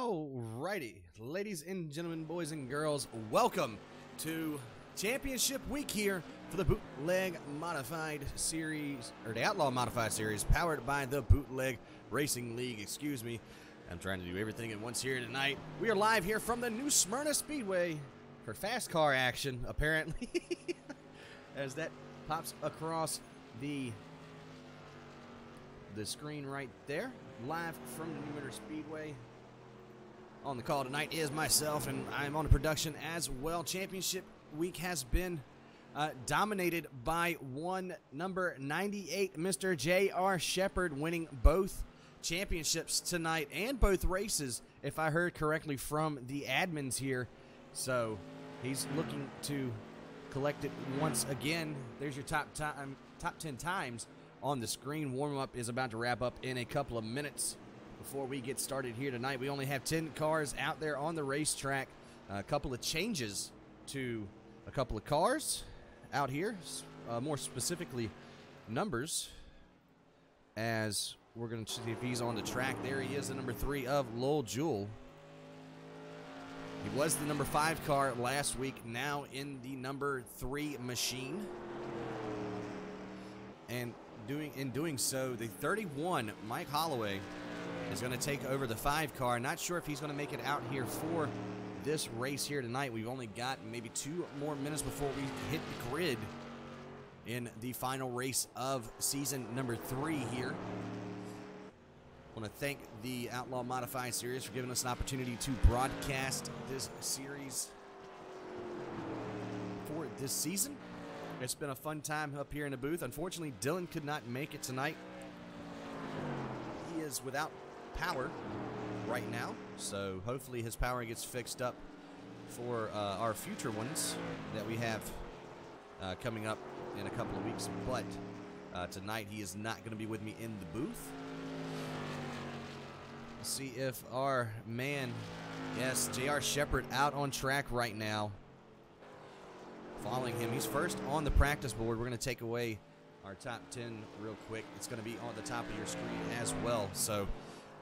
Alrighty, ladies and gentlemen, boys and girls, welcome to Championship Week here for the Bootleg Modified Series, or the Outlaw Modified Series, powered by the Bootleg Racing League, excuse me. I'm trying to do everything at once here tonight. We are live here from the New Smyrna Speedway for fast car action, apparently, as that pops across the screen right there. Live from the New Smyrna Speedway. On the call tonight is myself, and I'm on the production as well. Championship Week has been dominated by one number 98, Mr. J.R. Shepard, winning both championships tonight and both races, if I heard correctly from the admins here. So he's looking to collect it once again. There's your top 10 times on the screen. Warm-up is about to wrap up in a couple of minutes. Before we get started here tonight, we only have 10 cars out there on the racetrack. A couple of changes to a couple of cars out here, more specifically numbers, as we're going to see if he's on the track. There he is, the number 3 of Lowell Jewell. He was the number 5 car last week, now in the number 3 machine. And in doing so, the 31, Mike Holloway, is going to take over the 5 car. Not sure if he's going to make it out here for this race here tonight. We've only got maybe 2 more minutes before we hit the grid in the final race of season number 3 here. I want to thank the Outlaw Modified Series for giving us an opportunity to broadcast this series for this season. It's been a fun time up here in the booth. Unfortunately, Dylan could not make it tonight. He is without power right now, so hopefully his power gets fixed up for our future ones that we have coming up in a couple of weeks. But tonight he is not going to be with me in the booth. Let's see if our man, yes, J.R. Shepard, out on track right now. Following him, he's first on the practice board. We're going to take away our top 10 real quick. It's going to be on the top of your screen as well. So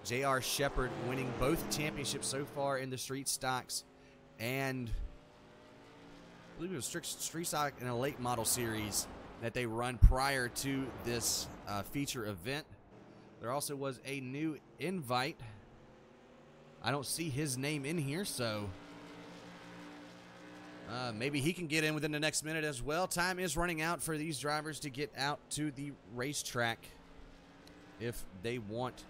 J.R. Shepard winning both championships so far in the street stocks, and I believe it was street stock in a late model series that they run prior to this feature event. There also was a new invite. I don't see his name in here, so maybe he can get in within the next minute as well. Time is running out for these drivers to get out to the racetrack if they want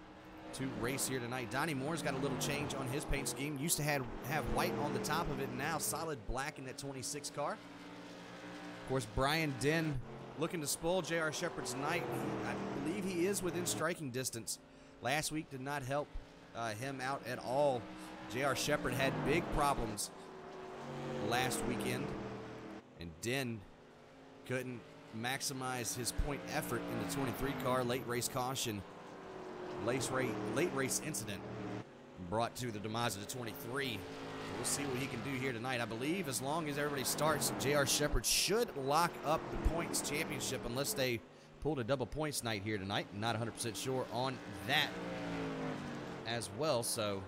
to race here tonight. Donnie Moore's got a little change on his paint scheme. Used to have white on the top of it, now solid black in that 26 car. Of course, Brian Dinn looking to spoil J.R. Shepard's night. I believe he is within striking distance. Last week did not help him out at all. J.R. Shepard had big problems last weekend, and Dinn couldn't maximize his point effort in the 23 car. Late race caution, late race incident brought to the demise of the 23. We'll see what he can do here tonight. I believe as long as everybody starts, J.R. Shepard should lock up the points championship unless they pulled a double points night here tonight. Not 100% sure on that as well, so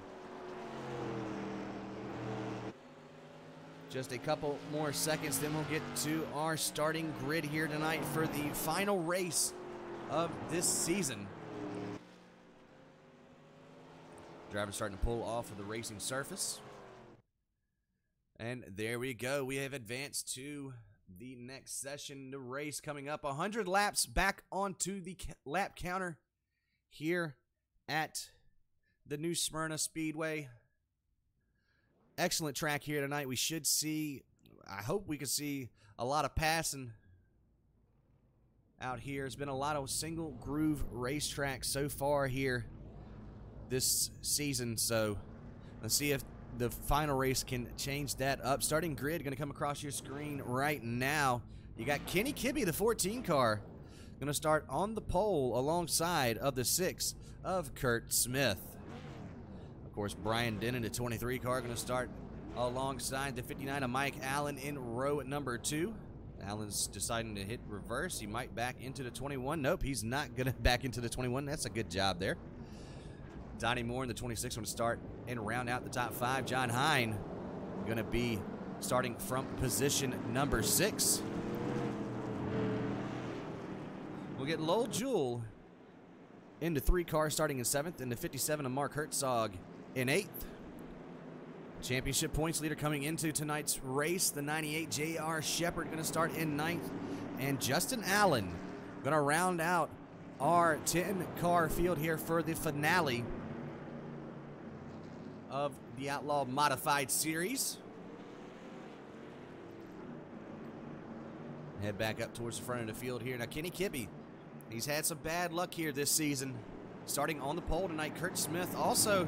just a couple more seconds, then we'll get to our starting grid here tonight for the final race of this season. Driver starting to pull off of the racing surface. And there we go. We have advanced to the next session. The race coming up. 100 laps back onto the lap counter here at the New Smyrna Speedway. Excellent track here tonight. We should see, I hope we can see a lot of passing out here. It's been a lot of single groove racetracks so far here this season, so let's see if the final race can change that up. Starting grid going to come across your screen right now. You got Kenny Kibbe, the 14 car, going to start on the pole alongside of the 6 of Kurt Smith. Of course, Brian Denon, the 23 car, going to start alongside the 59 of Mike Allen in row number 2. Allen's deciding to hit reverse. He might back into the 21. Nope, he's not going to back into the 21. That's a good job there. Donnie Moore in the 26 going to start and round out the top 5. John Hine going to be starting from position number 6. We'll get Lowell Jewell into 3 cars starting in 7th, and the 57 of Mark Herzog in 8th. Championship points leader coming into tonight's race, the 98 J.R. Shepard going to start in 9th, and Justin Allen going to round out our 10-car field here for the finale of the Outlaw Modified Series. Head back up towards the front of the field here. Now, Kenny Kibbe, he's had some bad luck here this season. Starting on the pole tonight, Kurt Smith also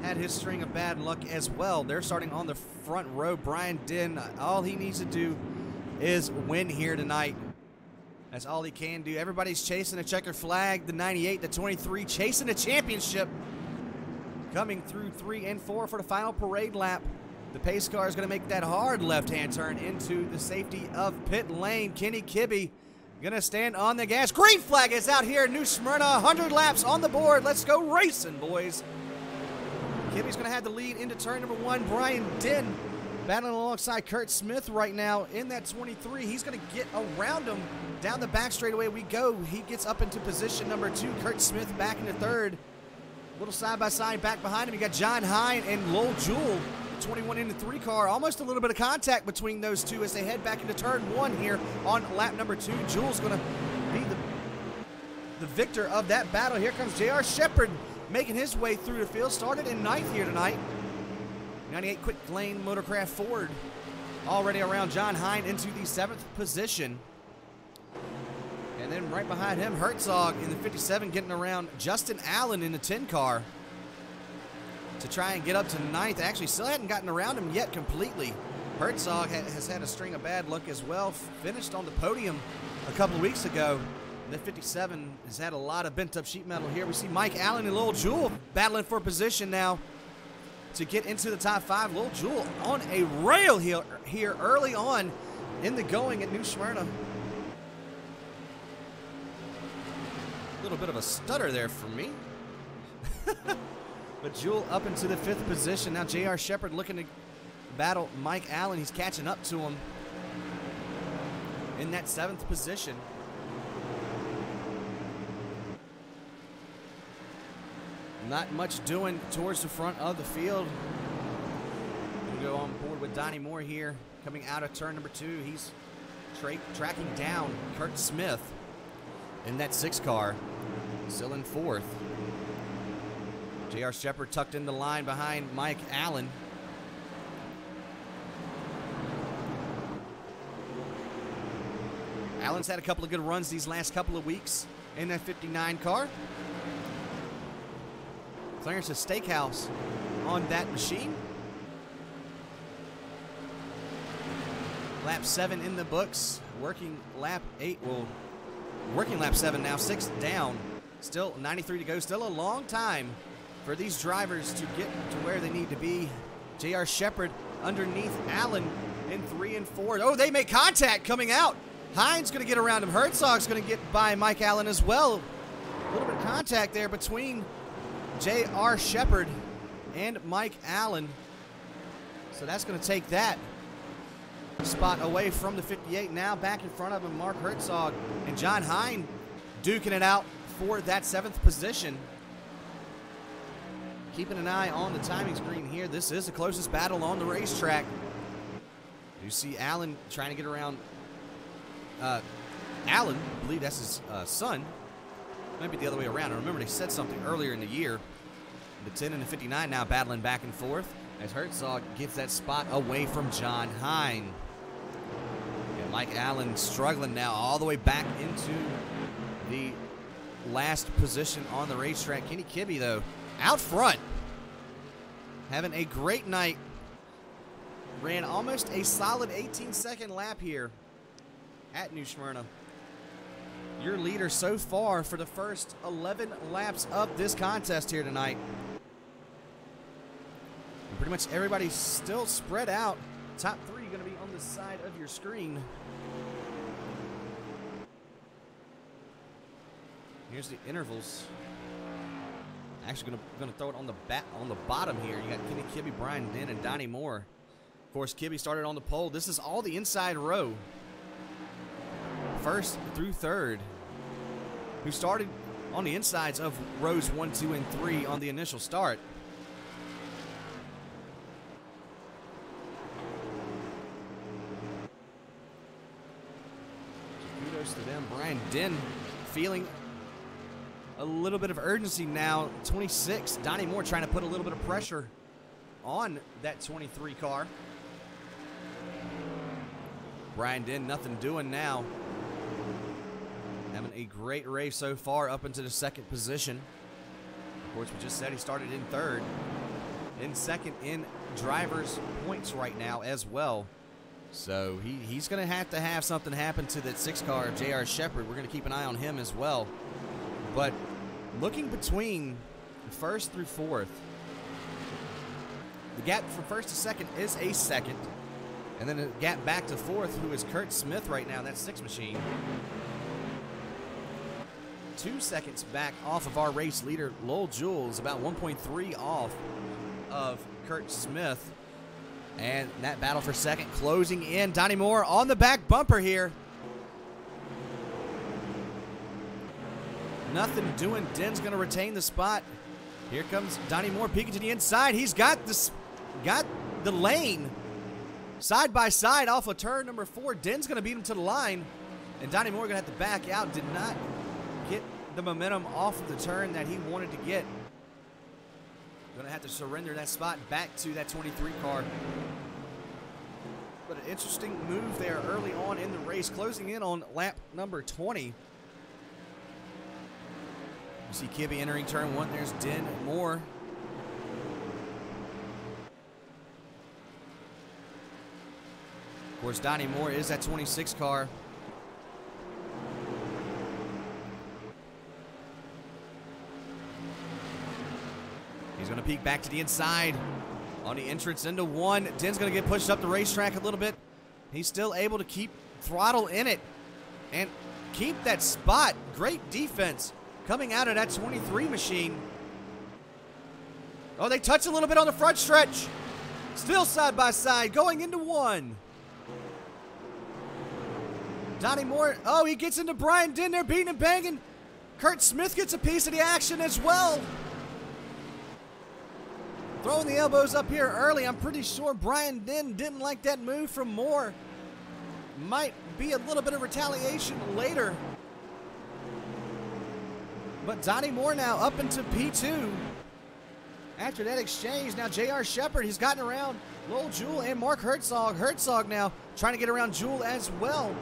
had his string of bad luck as well. They're starting on the front row. Brian Dinn, all he needs to do is win here tonight. That's all he can do. Everybody's chasing a checker flag. The 98, the 23, chasing a championship. Coming through 3 and 4 for the final parade lap. The pace car is going to make that hard left-hand turn into the safety of pit lane. Kenny Kibbe going to stand on the gas. Green flag is out here in New Smyrna. 100 laps on the board. Let's go racing, boys. Kibbe's going to have the lead into turn number 1. Brian Dinn battling alongside Kurt Smith right now in that 23. He's going to get around him. Down the back straightaway we go. He gets up into position number 2. Kurt Smith back into 3rd. Little side-by-side back behind him. You got John Hine and Lowell Jewell. 21 into 3 car. Almost a little bit of contact between those two as they head back into turn 1 here on lap number 2. Jewell's going to be the victor of that battle. Here comes J.R. Shepard making his way through the field. Started in 9th here tonight. 98 Quick Lane Motorcraft Ford already around John Hine into the 7th position. And then right behind him, Herzog in the 57 getting around Justin Allen in the 10 car to try and get up to 9th. Actually, still hadn't gotten around him yet completely. Herzog has had a string of bad luck as well. Finished on the podium a couple of weeks ago. The 57 has had a lot of bent-up sheet metal here. We see Mike Allen and Lowell Jewell battling for position now to get into the top 5. Lowell Jewell on a rail here early on in the going at New Smyrna. A little bit of a stutter there for me. But Jewell up into the 5th position. Now J.R. Shepard looking to battle Mike Allen. He's catching up to him in that 7th position. Not much doing towards the front of the field. We'll go on board with Donnie Moore here. Coming out of turn number 2. He's tracking down Kurt Smith in that 6 car. Still in 4th. J.R. Shepard tucked in the line behind Mike Allen. Allen's had a couple of good runs these last couple of weeks in that 59 car. Clarence's Steakhouse on that machine. Lap 7 in the books. Working lap 8. Well, working lap 7 now. 6 down. Still 93 to go. Still a long time for these drivers to get to where they need to be. J.R. Shepard underneath Allen in 3 and 4. Oh, they make contact coming out. Hine's going to get around him. Herzog's going to get by Mike Allen as well. A little bit of contact there between J.R. Shepard and Mike Allen. So that's going to take that spot away from the 58. Now back in front of him, Mark Herzog and John Hine duking it out for that 7th position. Keeping an eye on the timing screen here. This is the closest battle on the racetrack. You see Allen trying to get around Allen. I believe that's his son. Might be the other way around. I remember they said something earlier in the year. The 10 and the 59 now battling back and forth as Herzog gets that spot away from John Hine. And Mike Allen struggling now all the way back into the last position on the racetrack. Kenny Kibbe, though, out front, having a great night. Ran almost a solid 18-second lap here at New Smyrna. Your leader so far for the first 11 laps of this contest here tonight. And pretty much everybody's still spread out. Top 3 going to be on the side of your screen. Here's the intervals. Actually gonna throw it on the bottom here. You got Kenny Kibbe, Brian Dinn, and Donnie Moore. Of course, Kibbe started on the pole. This is all the inside row, first through third, who started on the insides of rows 1, 2, and 3 on the initial start. So kudos to them. Brian Dinn feeling a little bit of urgency now. 26. Donnie Moore trying to put a little bit of pressure on that 23 car. Brian Dinn, nothing doing now. Having a great race so far up into the second position. Of course, we just said he started in third. In second in drivers' points right now as well. So he's going to have something happen to that 6 car, J.R. Shepard. We're going to keep an eye on him as well. But looking between first through fourth, the gap from first to second is a second. And then the gap back to fourth, who is Kurt Smith right now, that 6 machine. 2 seconds back off of our race leader, Lowell Jules, about 1.3 off of Kurt Smith. And that battle for second closing in. Donnie Moore on the back bumper here. Nothing doing. Dinn's going to retain the spot. Here comes Donnie Moore peeking to the inside. He's got the lane side by side off of turn number 4. Dinn's going to beat him to the line. And Donnie Moore going to have to back out. Did not get the momentum off of the turn that he wanted to get. Going to have to surrender that spot back to that 23 car. But an interesting move there early on in the race, closing in on lap number 20. You see Kibbe entering turn 1. There's Dinn Moore. Of course, Donnie Moore is that 26 car. He's going to peek back to the inside on the entrance into 1. Dinn's going to get pushed up the racetrack a little bit. He's still able to keep throttle in it and keep that spot. Great defense coming out of that 23 machine. Oh, they touch a little bit on the front stretch. Still side by side going into 1. Donnie Moore, oh, he gets into Brian Dinn there, beating and banging. Kurt Smith gets a piece of the action as well. Throwing the elbows up here early. I'm pretty sure Brian Dinn didn't like that move from Moore. Might be a little bit of retaliation later. But Donnie Moore now up into P2. After that exchange, now J.R. Shepard, he's gotten around Lowell Jewell and Mark Herzog. Herzog now trying to get around Jewell as well.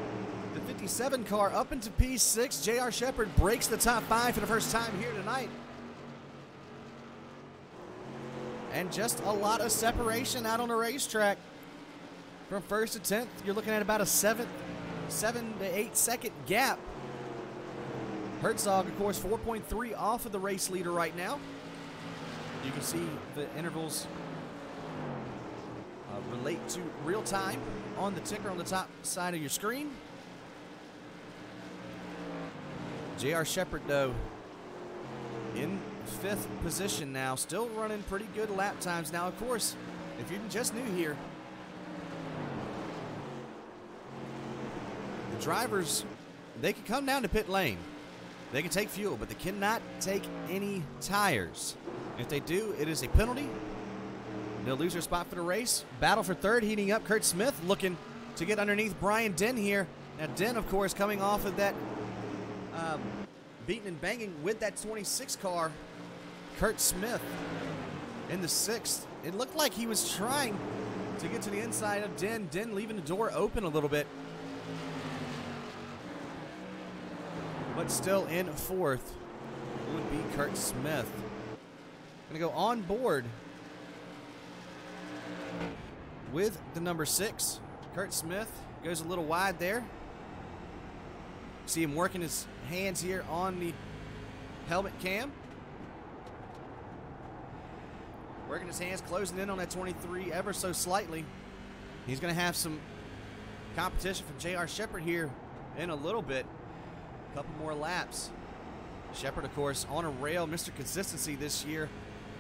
The 57 car up into P6. J.R. Shepard breaks the top 5 for the first time here tonight. And just a lot of separation out on the racetrack. From first to 10th, you're looking at about a 7 to 8 second gap. Herzog, of course, 4.3 off of the race leader right now. You can see the intervals relate to real time on the ticker on the top side of your screen. J.R. Shepard, though, in 5th position now, still running pretty good lap times. Now, of course, if you're just new here, the drivers, they can come down to pit lane. They can take fuel, but they cannot take any tires. If they do, it is a penalty. They'll lose their spot for the race. Battle for third, heating up. Kurt Smith looking to get underneath Brian Dinn here. Now, Dinn, of course, coming off of that beating and banging with that 26 car. Kurt Smith in the 6th. It looked like he was trying to get to the inside of Dinn. Dinn leaving the door open a little bit. But still in 4th would be Kurt Smith. Going to go on board with the number 6. Kurt Smith goes a little wide there. See him working his hands here on the helmet cam. Working his hands, closing in on that 23 ever so slightly. He's going to have some competition from J.R. Shepard here in a little bit. A couple more laps. Shepard, of course, on a rail, Mr. Consistency this year,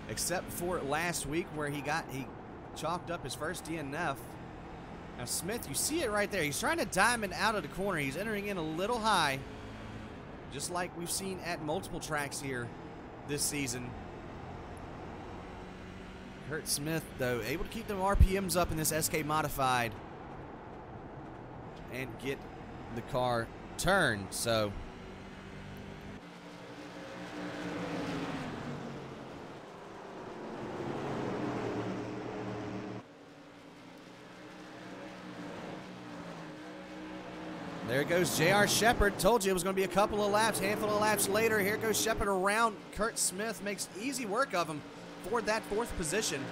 except for last week where he chalked up his first DNF. Now Smith, you see it right there. He's trying to diamond out of the corner. He's entering in a little high, just like we've seen at multiple tracks here this season. Kurt Smith, though, able to keep them RPMs up in this SK Modified and get the car turned. So there goes J.R. Shepard. Told you it was going to be a couple of laps, handful of laps later. Here goes Shepard around Kurt Smith. Makes easy work of him for that fourth position.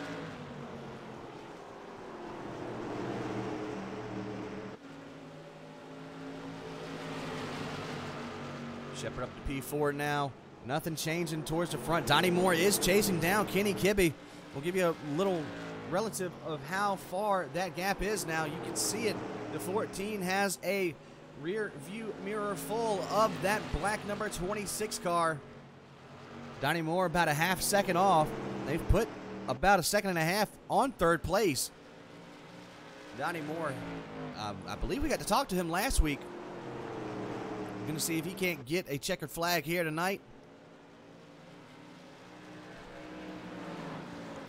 Shepard up to P4 now. Nothing changing towards the front. Donnie Moore is chasing down Kenny Kibbe. We'll give you a little relative of how far that gap is now. You can see it. The 14 has a rear view mirror full of that black number 26 car. Donnie Moore about a half second off. They've put about a second and a half on third place. Donnie Moore, I believe we got to talk to him last week. We're going to see if he can't get a checkered flag here tonight.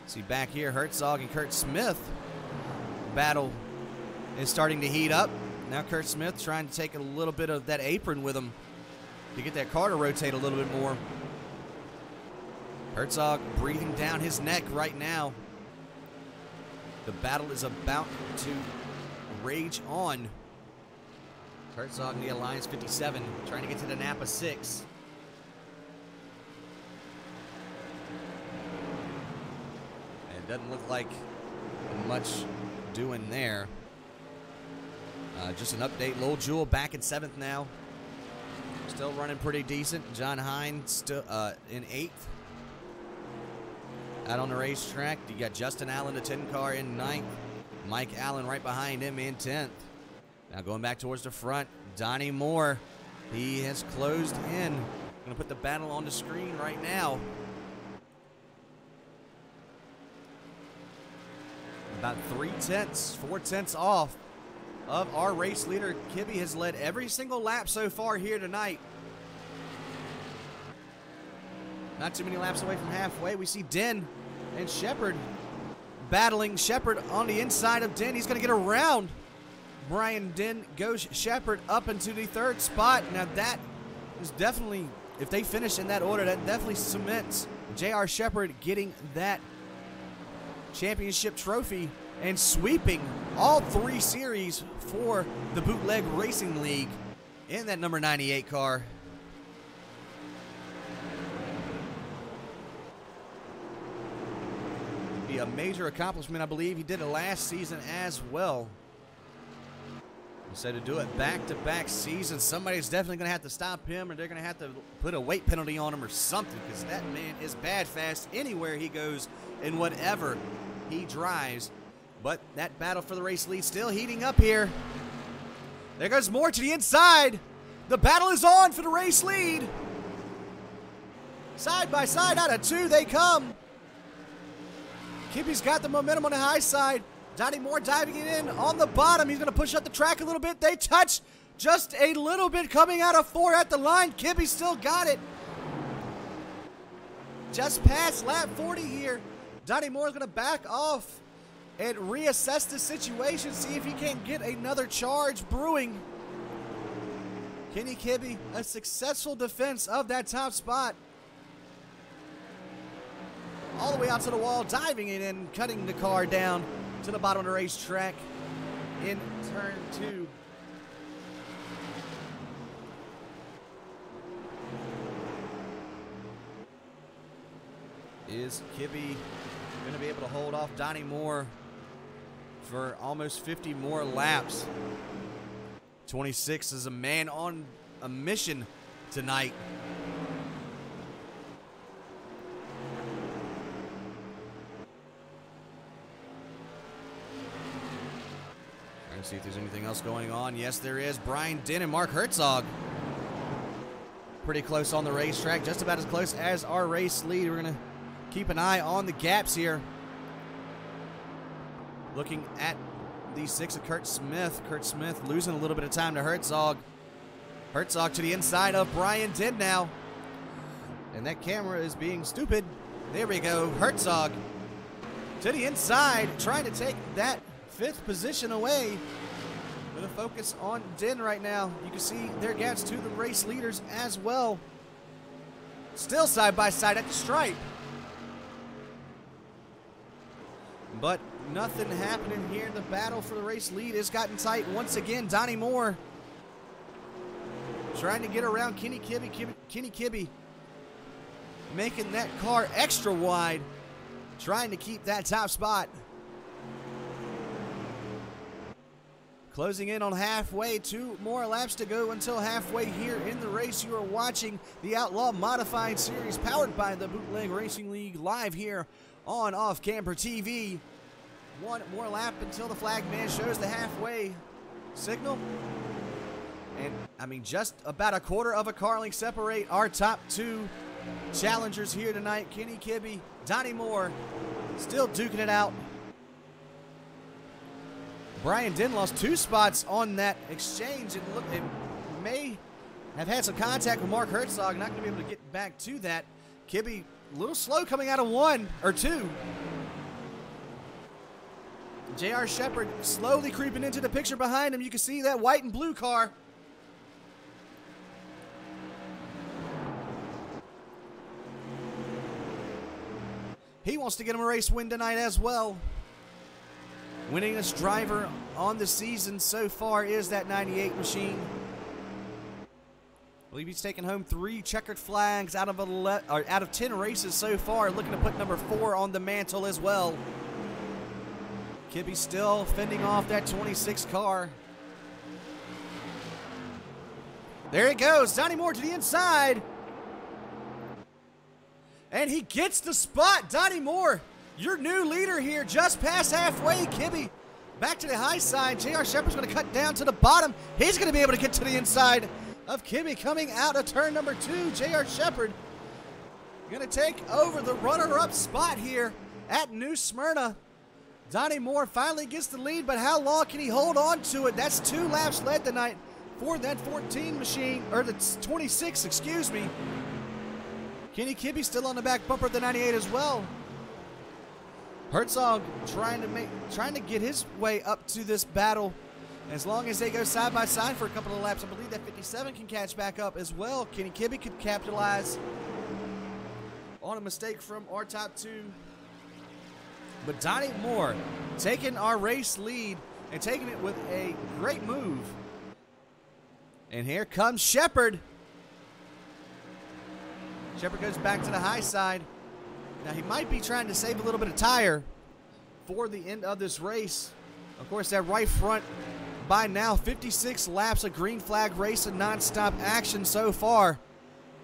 See back here, Herzog and Kurt Smith. Battle is starting to heat up. Now Kurt Smith trying to take a little bit of that apron with him to get that car to rotate a little bit more. Herzog breathing down his neck right now. The battle is about to rage on. Herzog in the Alliance 57 trying to get to the Napa 6. And it doesn't look like much doing there. Just an update. Lowell Jewell back in 7th now. Still running pretty decent. John Hines still in 8th. Out on the racetrack, you got Justin Allen, the 10 car, in 9th. Mike Allen right behind him in 10th. Now going back towards the front, Donnie Moore. He has closed in. Going to put the battle on the screen right now. About 4/10 off of our race leader. Kibbe has led every single lap so far here tonight. Not too many laps away from halfway. We see Den and Shepard battling. Shepard on the inside of Den. He's going to get around Brian Den. Goes Shepard up into the 3rd spot. Now that is definitely, if they finish in that order, that definitely cements J.R. Shepard getting that championship trophy and sweeping all 3 series for the Bootleg Racing League in that number 98 car. Be a major accomplishment, I believe. He did it last season as well. So to do it back-to-back seasons, somebody's definitely going to have to stop him, or they're going to have to put a weight penalty on him or something, because that man is bad fast anywhere he goes and whatever he drives. But that battle for the race lead still heating up here. There goes Moore to the inside. The battle is on for the race lead. Side by side, out of 2 they come. Kibbe's got the momentum on the high side. Donnie Moore diving it in on the bottom. He's going to push up the track a little bit. They touch just a little bit coming out of 4 at the line. Kibbe still got it. Just past lap 40 here. Donnie Moore's going to back off and reassess the situation, see if he can't get another charge brewing. Kenny Kibbe, a successful defense of that top spot. All the way out to the wall, diving it in, cutting the car down to the bottom of the racetrack in turn 2. Is Kibbe going to be able to hold off Donnie Moore for almost 50 more laps? 26 is a man on a mission tonight. Trying to see if there's anything else going on. Yes, there is. Brian Den and Mark Herzog pretty close on the racetrack, just about as close as our race lead. We're going to keep an eye on the gaps here. Looking at the 6 of Kurt Smith. Kurt Smith losing a little bit of time to Herzog. Herzog to the inside of Brian Din now. And that camera is being stupid. There we go. Herzog to the inside, trying to take that 5th position away. With a focus on Din right now. You can see their gaps to the race leaders as well. Still side by side at the stripe. But nothing happening here. The battle for the race lead has gotten tight once again. Donnie Moore trying to get around Kenny Kibbe. Kenny Kibbe making that car extra wide, trying to keep that top spot. Closing in on halfway, 2 more laps to go until halfway here in the race. You are watching the Outlaw Modified Series powered by the Bootleg Racing League live here on Off Camper TV. 1 more lap until the flag man shows the halfway signal. And, I mean, just about a quarter of a car length separate our top 2 challengers here tonight. Kenny Kibbe, Donnie Moore, still duking it out. Brian Din lost 2 spots on that exchange, and look, it may have had some contact with Mark Herzog. Not going to be able to get back to that. Kibbe a little slow coming out of 1 or 2. J.R. Shepard slowly creeping into the picture behind him. You can see that white and blue car. He wants to get him a race win tonight as well. Winningest driver on the season so far is that 98 machine. I believe he's taken home 3 checkered flags out of 10 races so far. Looking to put number 4 on the mantle as well. Kibbe still fending off that 26 car. There he goes. Donnie Moore to the inside. And he gets the spot. Donnie Moore, your new leader here, just past halfway. Kibbe back to the high side. J.R. Shepard's going to cut down to the bottom. He's going to be able to get to the inside of Kibbe coming out of turn number 2. J.R. Shepard going to take over the runner-up spot here at New Smyrna. Donnie Moore finally gets the lead, but how long can he hold on to it? That's 2 laps led tonight for that 14 machine, or the 26, excuse me. Kenny Kibbe still on the back bumper of the 98 as well. Herzog trying to get his way up to this battle. As long as they go side by side for a couple of laps, I believe that 57 can catch back up as well. Kenny Kibbe could capitalize on a mistake from our top 2. But Donnie Moore taking our race lead and taking it with a great move. And here comes Shepard. Shepard goes back to the high side. Now he might be trying to save a little bit of tire for the end of this race. Of course, that right front, by now 56 laps of green flag race and non-stop action so far.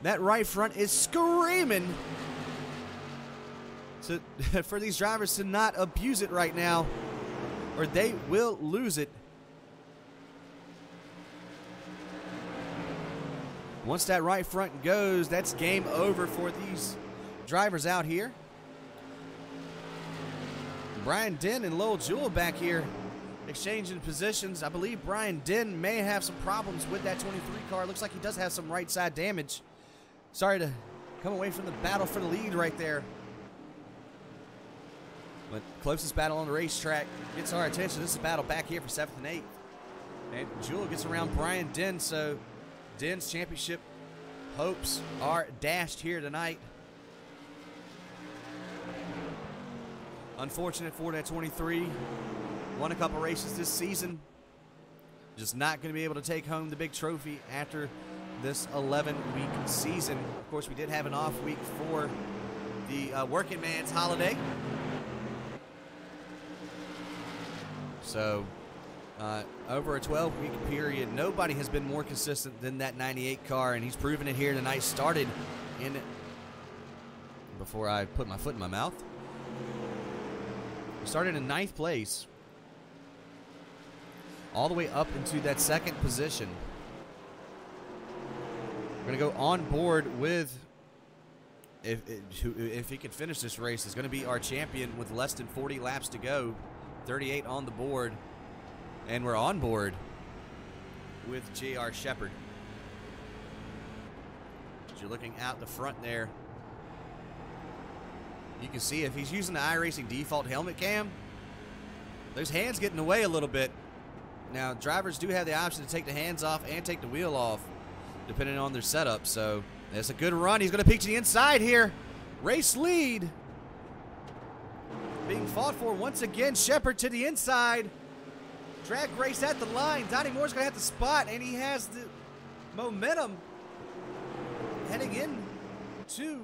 That right front is screaming for these drivers to not abuse it right now, or they will lose it. Once that right front goes, that's game over for these drivers out here. Brian Din and Lowell Jewell back here exchanging positions. I believe Brian Din may have some problems with that 23 car. Looks like he does have some right side damage. Sorry to come away from the battle for the lead right there. But closest battle on the racetrack gets our attention. This is a battle back here for 7th and 8th. And Jewell gets around Brian Din, so Din's championship hopes are dashed here tonight. Unfortunate for that 23. Won a couple races this season. Just not going to be able to take home the big trophy after this 11-week season. Of course, we did have an off week for the working man's holiday. So, over a 12-week period, nobody has been more consistent than that 98 car, and he's proven it here tonight. Started in, before I put my foot in my mouth, started in 9th place, all the way up into that 2nd position. going to go on board with, if he can finish this race, is going to be our champion with less than 40 laps to go. 38 on the board. And we're on board with J.R. Shepherd. As you're looking out the front there, you can see if he's using the iRacing default helmet cam, those hands get in the way a little bit. Now, drivers do have the option to take the hands off and take the wheel off, depending on their setup. So, it's a good run. He's going to peek to the inside here. Race lead being fought for once again. Shepherd to the inside. Drag race at the line. Donnie Moore's going to have to spot, and he has the momentum heading in to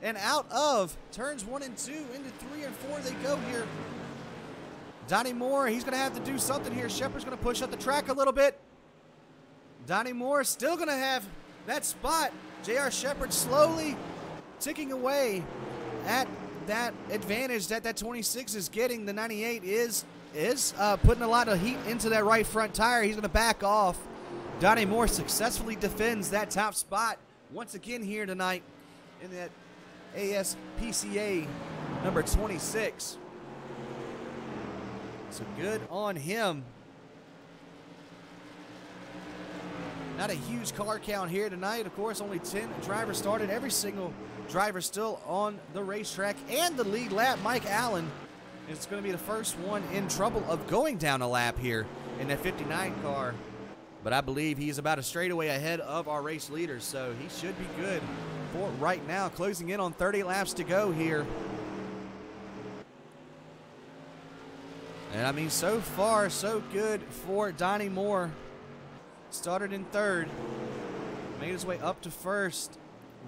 and out of turns 1 and 2 into 3 and 4 they go here. Donnie Moore, he's going to have to do something here. Shepherd's going to push up the track a little bit. Donnie Moore still going to have that spot. J.R. Shepherd slowly ticking away at that advantage that 26 is getting. The 98 is putting a lot of heat into that right front tire. He's going to back off. Donnie Moore successfully defends that top spot once again here tonight in that ASPCA number 26. So good on him. Not a huge car count here tonight. Of course, only 10 drivers started. Every single driver still on the racetrack. And the lead lap, Mike Allen, is going to be the first one in trouble of going down a lap here in that 59 car. But I believe he's about a straightaway ahead of our race leaders, so he should be good for right now. Closing in on 30 laps to go here. And I mean, so far, so good for Donnie Moore. Started in third, made his way up to first,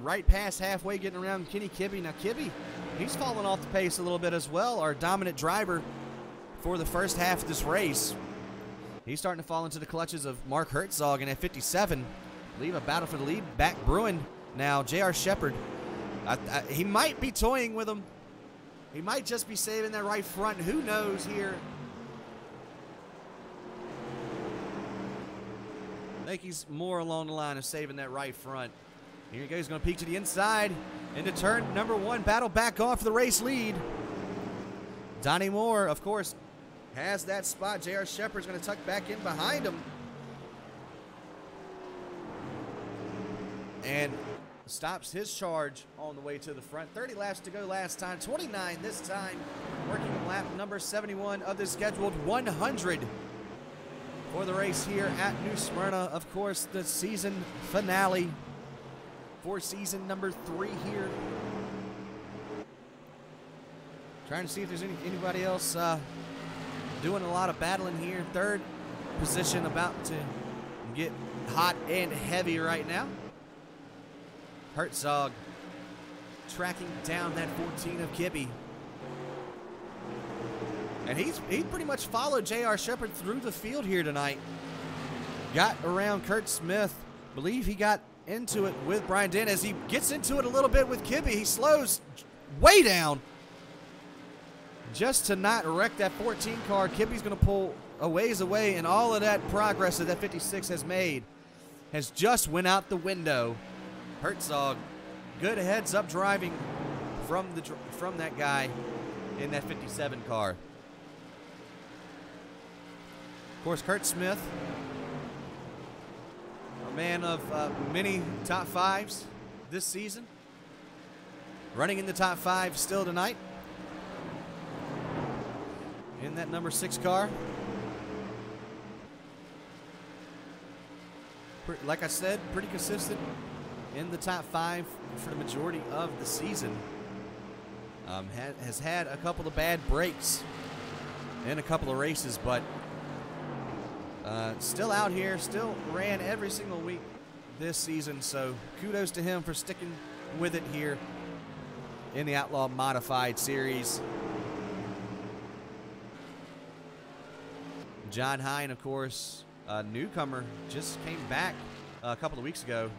right past halfway, getting around Kenny Kibbe. Now, Kibbe, he's fallen off the pace a little bit as well, our dominant driver for the first half of this race. He's starting to fall into the clutches of Mark Herzog in at 57. Leave a battle for the lead back brewing. Now, J.R. Shepherd, he might be toying with him. He might just be saving that right front. Who knows here? I think he's more along the line of saving that right front. Here he goes. He's going to peek to the inside into turn number 1. Battle back off for the race lead. Donnie Moore, of course, has that spot. J.R. Shepherd's going to tuck back in behind him. And stops his charge on the way to the front. 30 laps to go last time. 29 this time. Working lap number 71 of the scheduled 100 for the race here at New Smyrna. Of course, the season finale for season number 3 here. Trying to see if there's anybody else doing a lot of battling here. Third position about to get hot and heavy right now. Herzog tracking down that 14 of Kibbe. And he pretty much followed J.R. Shepherd through the field here tonight. Got around Kurt Smith. Believe he got into it with Brian Dent. As he gets into it a little bit with Kibbe, he slows way down just to not wreck that 14 car. Kibbe's going to pull a ways away, and all of that progress that 56 has made has just went out the window. Herzog, good heads-up driving from that guy in that 57 car. Of course, Kurt Smith, a man of many top 5s this season, running in the top 5 still tonight in that number 6 car. Like I said, pretty consistent in the top 5 for the majority of the season. Has had a couple of bad breaks in a couple of races, but still out here, still ran every single week this season. So kudos to him for sticking with it here in the Outlaw Modified Series. John Hine, of course, a newcomer, just came back a couple of weeks ago.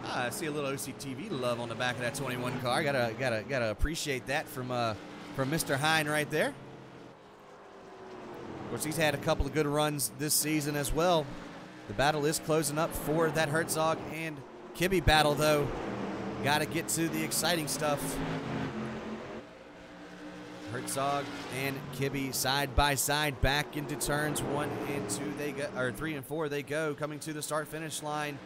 I see a little OCTV love on the back of that 21 car. Gotta appreciate that from Mr. Hine right there. Of course, he's had a couple of good runs this season as well. The battle is closing up for that Herzog and Kibbe battle, though. Got to get to the exciting stuff. Herzog and Kibbe side by side back into turns 1 and 2. They go, or 3 and 4. They go coming to the start-finish line.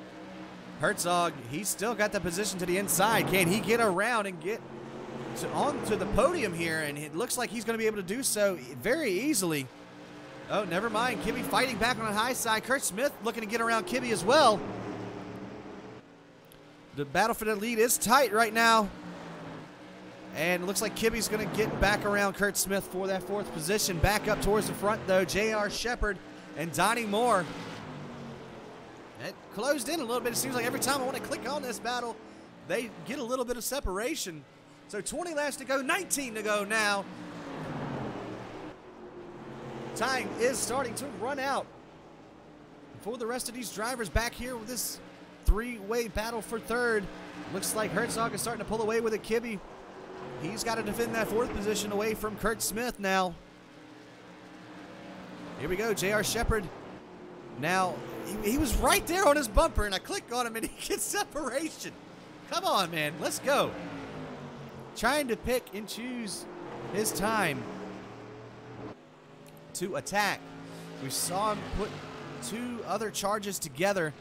Herzog, he's still got the position to the inside. Can he get around and get onto the podium here? And it looks like he's going to be able to do so very easily. Oh, never mind. Kibbe fighting back on the high side. Kurt Smith looking to get around Kibbe as well. The battle for the lead is tight right now. And it looks like Kibbe's going to get back around Kurt Smith for that 4th position. Back up towards the front, though, J.R. Shepard and Donnie Moore. It closed in a little bit. It seems like every time I want to click on this battle, they get a little bit of separation. So 20 laps to go, 19 to go now. Time is starting to run out for the rest of these drivers back here with this 3-way battle for 3rd. Looks like Herzog is starting to pull away with it. Kibbe, he's got to defend that 4th position away from Kurt Smith now. Here we go, J.R. Shepard. Now, he was right there on his bumper, and I click on him, and he gets separation. Come on, man, let's go. Trying to pick and choose his time to attack. We saw him put 2 other charges together,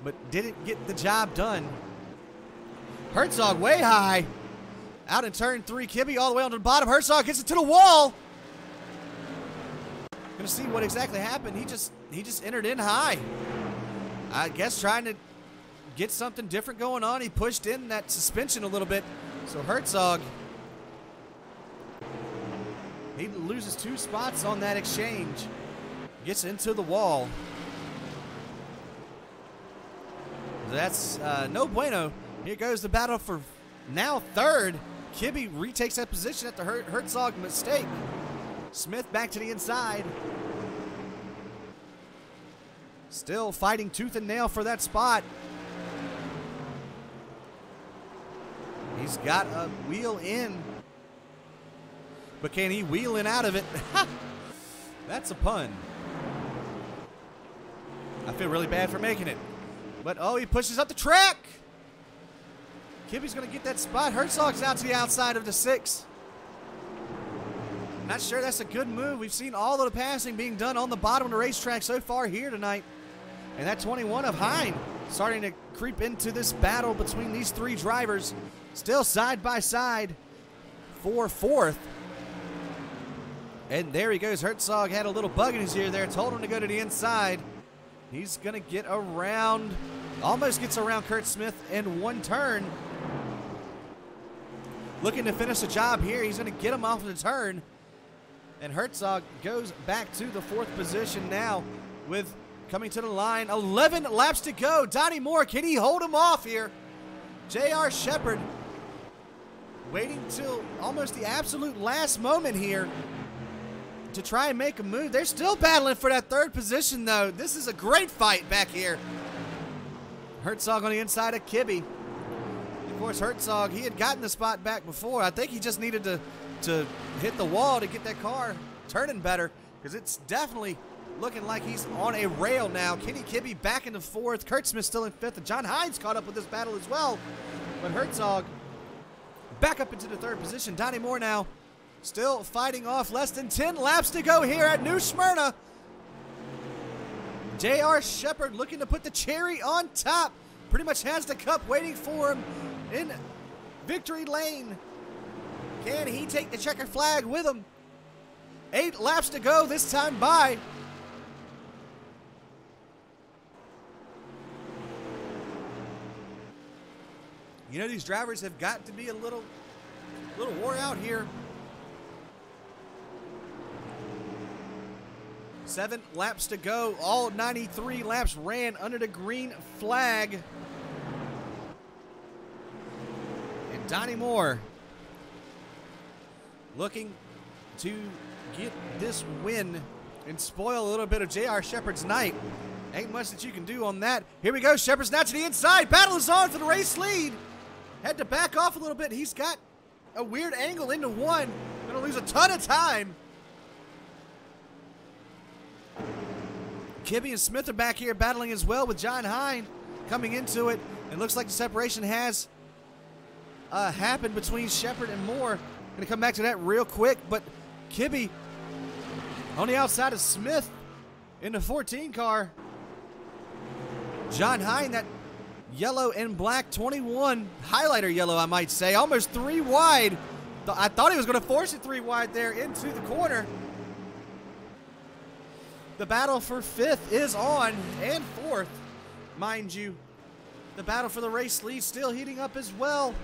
but didn't get the job done. Herzog way high. Out in turn 3, Kibbe all the way onto the bottom. Herzog gets it to the wall. Gonna see what exactly happened. He just entered in high. I guess trying to get something different going on. He pushed in that suspension a little bit. So Herzog, he loses 2 spots on that exchange. Gets into the wall. That's no bueno. Here goes the battle for now 3rd. Kibbe retakes that position at the Herzog mistake. Smith back to the inside. Still fighting tooth and nail for that spot. He's got a wheel in. But can he wheel in out of it? That's a pun. I feel really bad for making it. But, oh, he pushes up the track. Kibbe's going to get that spot. Herzog's out to the outside of the 6. Not sure that's a good move. We've seen all of the passing being done on the bottom of the racetrack so far here tonight. And that 21 of Hine starting to creep into this battle between these 3 drivers. Still side by side for 4th. And there he goes. Herzog had a little bug in his ear there. Told him to go to the inside. He's going to get around, almost gets around Kurt Smith in 1 turn. Looking to finish the job here. He's going to get him off of the turn. And Herzog goes back to the 4th position now with coming to the line. 11 laps to go. Donnie Moore, can he hold him off here? J.R. Shepard waiting till almost the absolute last moment here to try and make a move. They're still battling for that 3rd position, though. This is a great fight back here. Herzog on the inside of Kibbe. Of course, Herzog, he had gotten the spot back before. I think he just needed to hit the wall to get that car turning better, because it's definitely looking like he's on a rail now. Kenny Kibbe back into 4th. Kurt Smith still in 5th. And John Hines caught up with this battle as well. But Herzog back up into the 3rd position. Donnie Moore now still fighting off. Less than 10 laps to go here at New Smyrna. J.R. Shepard looking to put the cherry on top. Pretty much has the cup waiting for him in victory lane. Can he take the checker flag with him? 8 laps to go this time by. You know, these drivers have got to be a little wore out here. 7 laps to go. All 93 laps ran under the green flag. And Donnie Moore looking to get this win and spoil a little bit of J.R. Shepard's night. Ain't much that you can do on that. Here we go. Shepard's now to the inside. Battle is on for the race lead. Had to back off a little bit. He's got a weird angle into 1. Gonna lose a ton of time. Kibbe and Smith are back here battling as well with John Hine coming into it. It looks like the separation has happened between Shepard and Moore. Going to come back to that real quick, but Kibbe on the outside of Smith in the 14 car. John Hine, that yellow and black 21, highlighter yellow, I might say, almost 3 wide. I thought he was going to force it 3 wide there into the corner. The battle for 5th is on, and 4th, mind you. The battle for the race lead still heating up as well.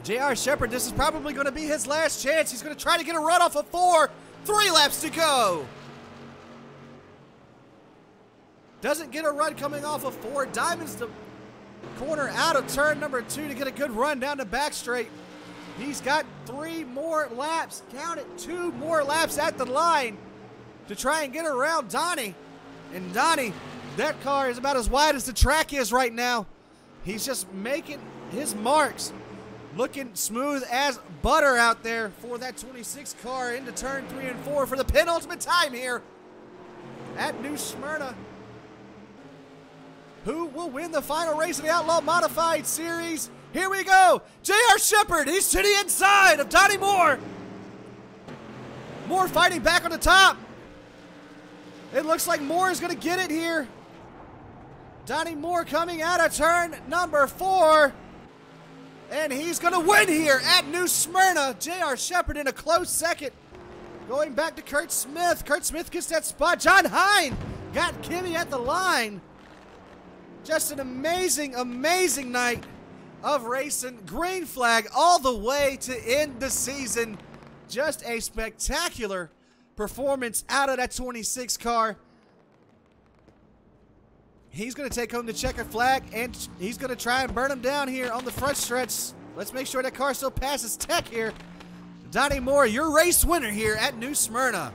J.R. Shepard, this is probably going to be his last chance. He's going to try to get a run off of 4. 3 laps to go. Doesn't get a run coming off of 4. Diamonds the corner out of turn number 2 to get a good run down the back straight. He's got 3 more laps. Count it, 2 more laps at the line to try and get around Donnie. And Donnie, that car is about as wide as the track is right now. He's just making his marks. Looking smooth as butter out there for that 26 car into turn 3 and 4 for the penultimate time here at New Smyrna. Who will win the final race of the Outlaw Modified Series? Here we go. J.R. Shepard, he's to the inside of Donnie Moore. Moore fighting back on the top. It looks like Moore is going to get it here. Donnie Moore coming out of turn number 4. And he's going to win here at New Smyrna. J.R. Shepard in a close second. Going back to Kurt Smith. Kurt Smith gets that spot. John Hine got Kibbe at the line. Just an amazing, amazing night of racing. Green flag all the way to end the season. Just a spectacular performance out of that 26 car. He's going to take home the checkered flag, and he's going to try and burn him down here on the front stretch. Let's make sure that car still passes Tech here. Donnie Moore, your race winner here at New Smyrna.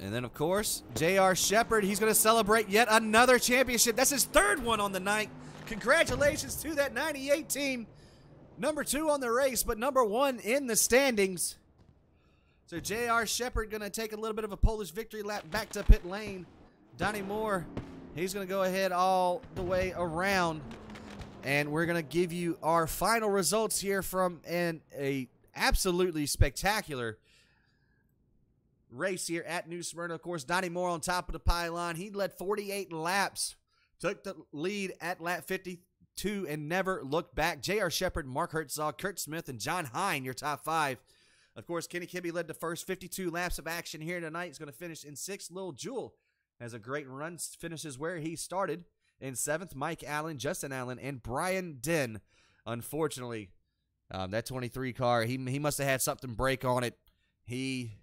And then, of course, J.R. Shepard, he's going to celebrate yet another championship. That's his 3rd one on the night. Congratulations to that 98 team. Number 2 on the race, but number 1 in the standings. So J.R. Shepard going to take a little bit of a Polish victory lap back to pit lane. Donnie Moore, he's going to go ahead all the way around. And we're going to give you our final results here from a absolutely spectacular race here at New Smyrna. Of course, Donnie Moore on top of the pylon. He led 48 laps, took the lead at lap 52 and never looked back. J.R. Shepard, Mark Herzog, Kurt Smith, and John Hine, your top 5. Of course, Kenny Kibbe led the first 52 laps of action here tonight. He's going to finish in 6th. Lil Jewel has a great run, finishes where he started. In 7th, Mike Allen, Justin Allen, and Brian Den. Unfortunately, that 23 car, he must have had something break on it. He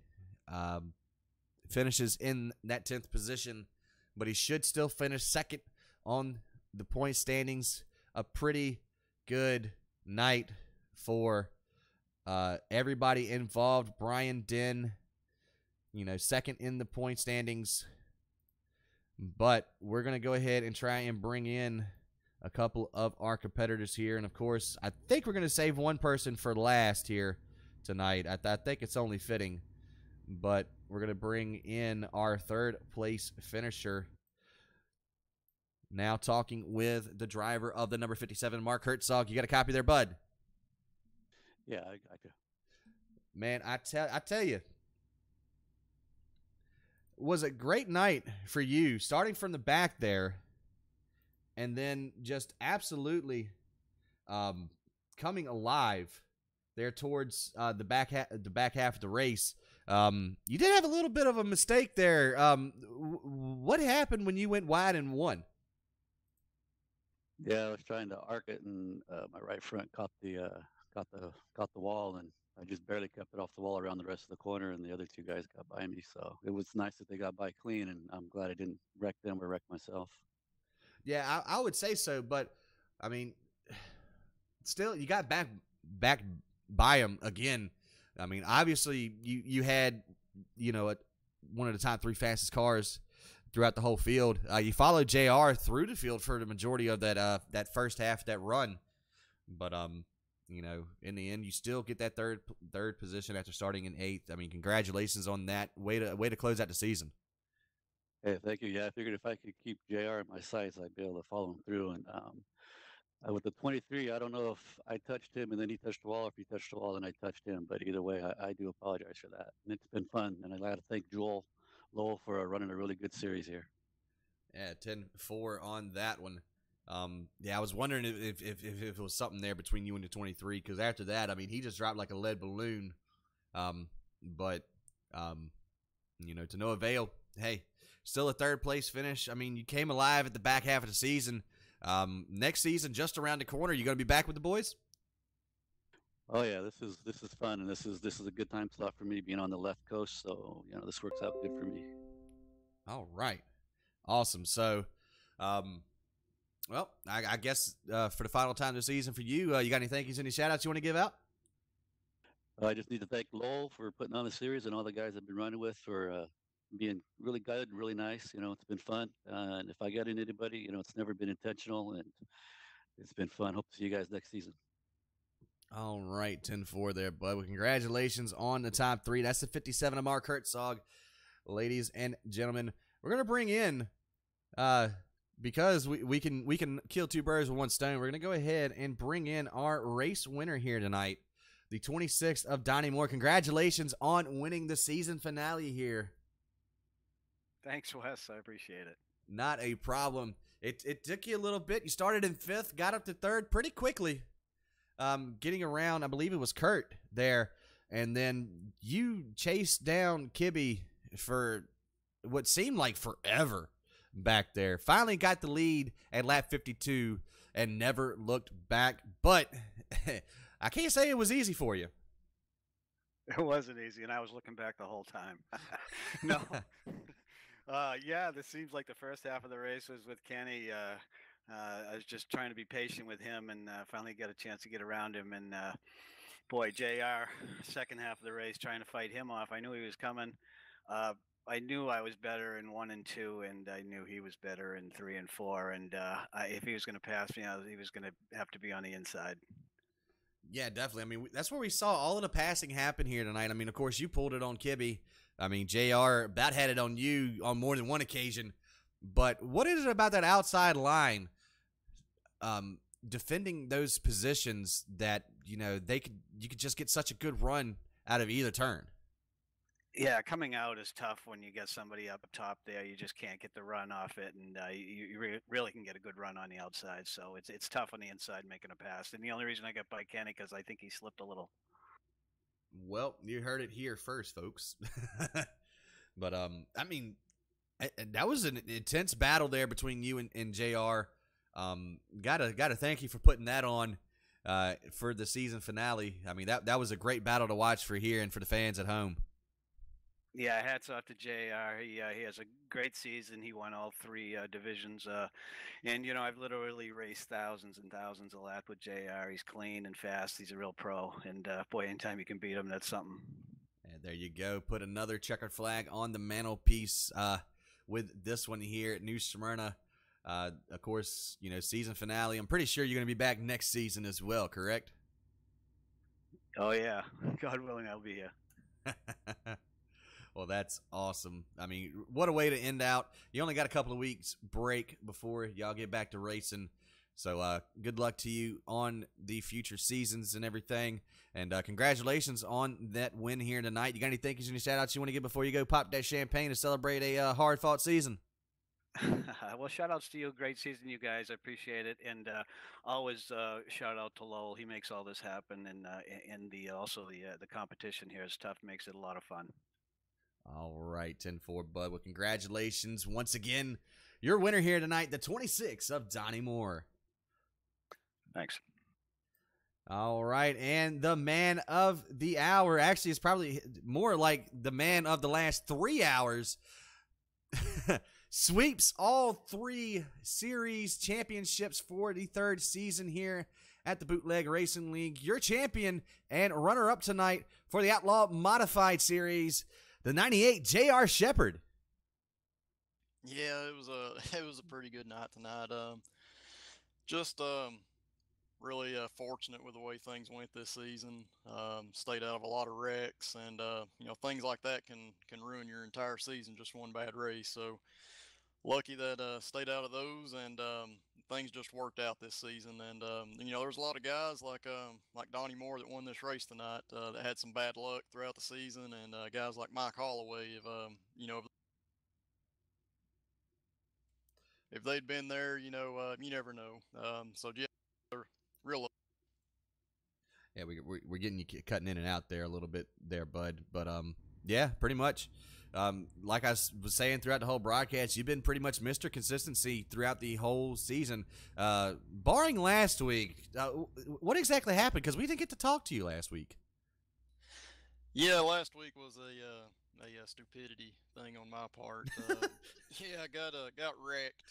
finishes in that 10th position, but he should still finish 2nd on the point standings. A pretty good night for everybody involved. Brian Den, 2nd in the point standings. But we're going to go ahead and try and bring in a couple of our competitors here. And, of course, I think we're going to save one person for last here tonight. I think it's only fitting. But we're going to bring in our 3rd place finisher. Now talking with the driver of the number 57, Mark Herzog. You got a copy there, bud? Yeah, I do. Man, I tell you, was a great night for you, starting from the back there, and then just absolutely coming alive there towards the back half of the race. You did have a little bit of a mistake there. What happened when you went wide and won? Yeah, I was trying to arc it, and my right front caught the wall, and I just barely kept it off the wall around the rest of the corner, and the other 2 guys got by me. So it was nice that they got by clean, and I'm glad I didn't wreck them or wreck myself. Yeah, I would say so, but I mean, still, you got back by them again. I mean, obviously, you had, one of the top 3 fastest cars throughout the whole field. You followed JR through the field for the majority of that first half of that run. But in the end, you still get that third position after starting in 8th. I mean, congratulations on that. Way to close out the season. Hey, thank you. Yeah, I figured if I could keep JR in my sights, I'd be able to follow him through. And with the 23, I don't know if I touched him and then he touched the wall, or if he touched the wall and I touched him. But either way, I do apologize for that. And it's been fun. And I got to thank Joel Lowell for running a really good series here. Yeah, 10-4 on that one. Yeah, I was wondering if it was something there between you and the 23, because after that, I mean, he just dropped like a lead balloon. But to no avail. Hey, still a third place finish. I mean, you came alive at the back half of the season. Next season, just around the corner. You going to be back with the boys? Oh yeah, this is fun, and this is a good time slot for me being on the left coast. So this works out good for me. All right, awesome. So, well, I guess for the final time this season for you, you got any thank yous, any shout outs you want to give out? I just need to thank Lowell for putting on the series, and all the guys I've been running with for being really good, really nice. It's been fun. And if I get in anybody, it's never been intentional, and it's been fun. Hope to see you guys next season. All right, 10-4 there, bud. Well, congratulations on the top 3. That's the 57 of Mark Hertzog. Ladies and gentlemen, we're going to bring in, because we can kill 2 birds with 1 stone, we're going to go ahead and bring in our race winner here tonight, the 26th of Donnie Moore. Congratulations on winning the season finale here. Thanks, Wes. I appreciate it. Not a problem. It took you a little bit. You started in 5th, got up to 3rd pretty quickly. Getting around, I believe it was Kurt there, and then you chased down Kibbe for what seemed like forever back there. Finally got the lead at lap 52 and never looked back, but I can't say it was easy for you. It wasn't easy, and I was looking back the whole time. No. Yeah, this seems like the first half of the race was with Kenny. I was just trying to be patient with him, and finally got a chance to get around him. And boy, JR, second half of the race, trying to fight him off. I knew he was coming. I knew I was better in 1 and 2, and I knew he was better in 3 and 4. And if he was going to pass me, he was going to have to be on the inside. Yeah, definitely. I mean, that's where we saw all of the passing happen here tonight. I mean, of course, you pulled it on Kibbe. I mean, JR about had it on you on more than one occasion. But what is it about that outside line defending those positions that, you could just get such a good run out of either turn? Yeah, coming out is tough when you get somebody up top there. You just can't get the run off it, and you really can get a good run on the outside. So it's tough on the inside making a pass. And the only reason I got by Kenny because I think he slipped a little. Well, you heard it here first, folks. But I mean, that was an intense battle there between you and JR. Gotta thank you for putting that on for the season finale. I mean, that was a great battle to watch for here and for the fans at home. Yeah, hats off to JR. He has a great season. He won all 3 divisions. And, I've literally raced thousands and thousands of laps with JR. He's clean and fast. He's a real pro. And, boy, anytime you can beat him, that's something. And there you go. Put another checkered flag on the mantelpiece with this one here at New Smyrna. Of course, season finale. I'm pretty sure you're going to be back next season as well, correct? Oh, yeah. God willing, I'll be here. Well, that's awesome. I mean, what a way to end out. You only got a couple of weeks break before y'all get back to racing. So good luck to you on the future seasons and everything. And congratulations on that win here tonight. You got any thank yous and shout outs you want to give before you go pop that champagne to celebrate a hard-fought season? Well, shout outs to you. Great season, you guys. I appreciate it. And always shout out to Lowell. He makes all this happen. And also the competition here is tough. Makes it a lot of fun. All right, 10-4, bud. Well, congratulations once again. Your winner here tonight, the 26th of Donnie Moore. Thanks. All right, and the man of the hour, actually it's probably more like the man of the last 3 hours, sweeps all 3 series championships for the 3rd season here at the Bootleg Racing League. Your champion and runner-up tonight for the Outlaw Modified Series, the 98 J.R. Shepard. Yeah, it was a pretty good night tonight. Just really fortunate with the way things went this season. Stayed out of a lot of wrecks, and things like that can ruin your entire season, just one bad race. So lucky that stayed out of those, and things just worked out this season. And there's a lot of guys like Donnie Moore that won this race tonight that had some bad luck throughout the season, and guys like Mike Holloway, if they'd been there, you never know. So yeah, they're real. Yeah, we're getting you cutting in and out there a little bit there, bud. But yeah, pretty much. Like I was saying throughout the whole broadcast, you've been pretty much Mr. Consistency throughout the whole season, barring last week. What exactly happened? Because we didn't get to talk to you last week. Yeah, last week was a stupidity thing on my part. Yeah, I got wrecked.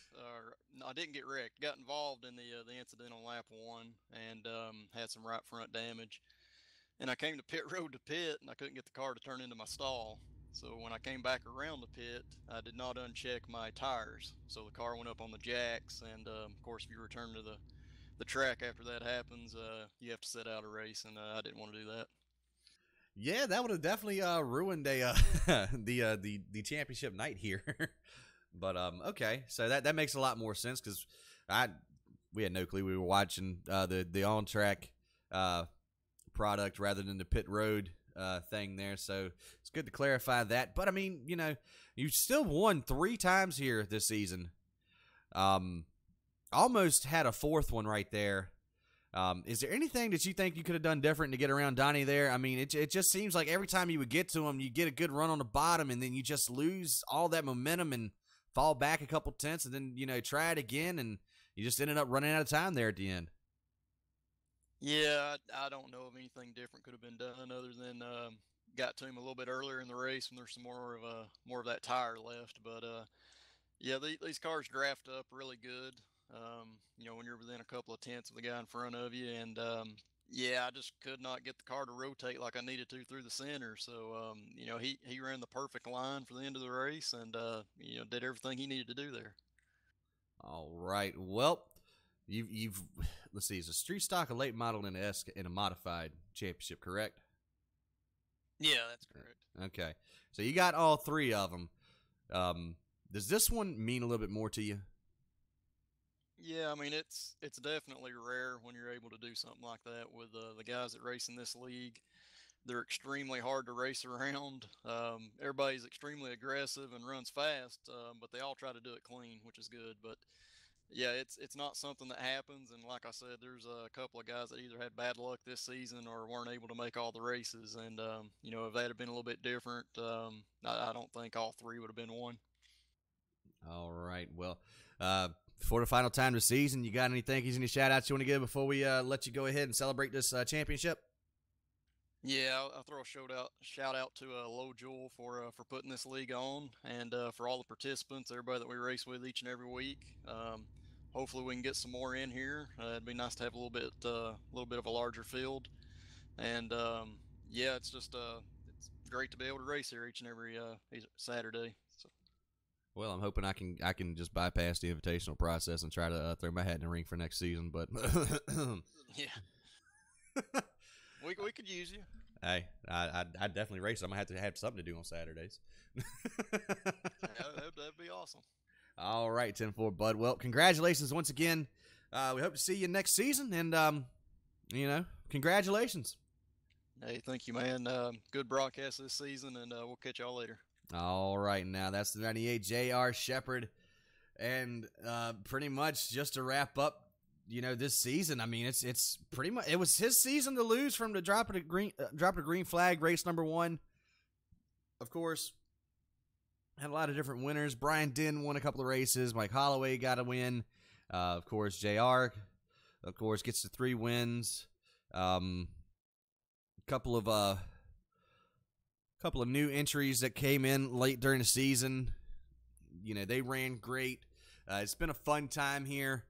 No, I didn't get wrecked. Got involved in the incident on lap one, and had some right front damage. And I came to pit road to pit, and I couldn't get the car to turn into my stall. So when I came back around the pit, I did not uncheck my tires. So the car went up on the jacks, and of course, if you return to the track after that happens, you have to sit out a race, and I didn't want to do that. Yeah, that would have definitely ruined a the championship night here. But okay, so that makes a lot more sense because we had no clue we were watching the on track product rather than the pit road thing there. So it's good to clarify that. But I mean, you still won 3 times here this season. Almost had a 4th one right there. Is there anything that you think you could have done different to get around Donnie there? I mean, it just seems like every time you would get to him, you get a good run on the bottom, and then you just lose all that momentum and fall back a couple tenths, and then, try it again, and you just ended up running out of time there at the end. Yeah, I don't know if anything different could have been done other than got to him a little bit earlier in the race when there's some more of that tire left. But yeah, these cars draft up really good. When you're within a couple of tenths of the guy in front of you, and yeah, I just could not get the car to rotate like I needed to through the center. So he ran the perfect line for the end of the race, and did everything he needed to do there. All right, well. You've let's see, is a street stock, a late model, and a modified championship, correct? Yeah, that's correct. Okay, so you got all 3 of them. Does this one mean a little bit more to you? Yeah, I mean it's definitely rare when you're able to do something like that with the guys that race in this league. They're extremely hard to race around. Everybody's extremely aggressive and runs fast, but they all try to do it clean, which is good. But yeah, it's not something that happens. And like I said, there's a couple of guys that either had bad luck this season or weren't able to make all the races. And if that had been a little bit different, I don't think all 3 would have been one. All right. Well, for the final time this season, you got any shout outs you want to give before we let you go ahead and celebrate this championship? Yeah, I'll throw a shout out to Low Jewel for putting this league on, and for all the participants, everybody that we race with each and every week. Hopefully, we can get some more in here. It'd be nice to have a little bit of a larger field, and yeah, it's great to be able to race here each and every Saturday. So. Well, I'm hoping I can just bypass the invitational process and try to throw my hat in the ring for next season. But yeah, we could use you. Hey, I definitely race. I'm gonna have something to do on Saturdays. That'd be awesome. All right, 10-4, bud. Well, congratulations once again. We hope to see you next season, and congratulations. Hey, thank you, man. Good broadcast this season, and we'll catch y'all later. All right, now that's the 98 J.R. Shepherd, and pretty much just to wrap up, this season. I mean, it's pretty much it was his season to lose from the drop of the green flag race number 1. Of course, had a lot of different winners. Brian Din won a couple of races. Mike Holloway got a win. Of course, J.R. of course gets the 3 wins. Couple of new entries that came in late during the season. They ran great. It's been a fun time here.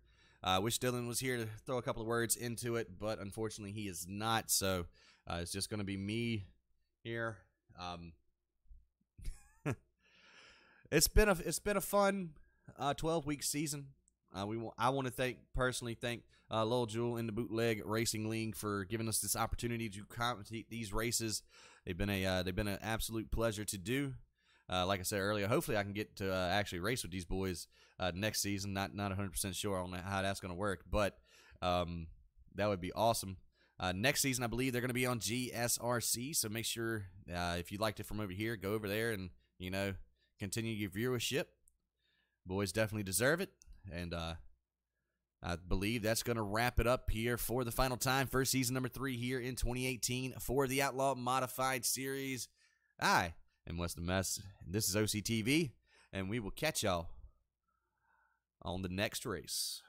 I wish Dylan was here to throw a couple of words into it, but unfortunately he is not. So it's just going to be me here. It's been a fun 12-week season. I want to personally thank Lowell Jewell and the Bootleg Racing League for giving us this opportunity to commentate these races. They've been an absolute pleasure to do. Like I said earlier, hopefully I can get to actually race with these boys next season. Not 100% sure on how that's going to work, but that would be awesome. Next season, I believe they're going to be on GSRC, so make sure if you liked it from over here, go over there and, you know, continue your viewership. Boys definitely deserve it, and I believe that's going to wrap it up here for the final time for season number 3 here in 2018 for the Outlaw Modified Series. I am Weston Mess, and this is OCTV, and we will catch y'all on the next race.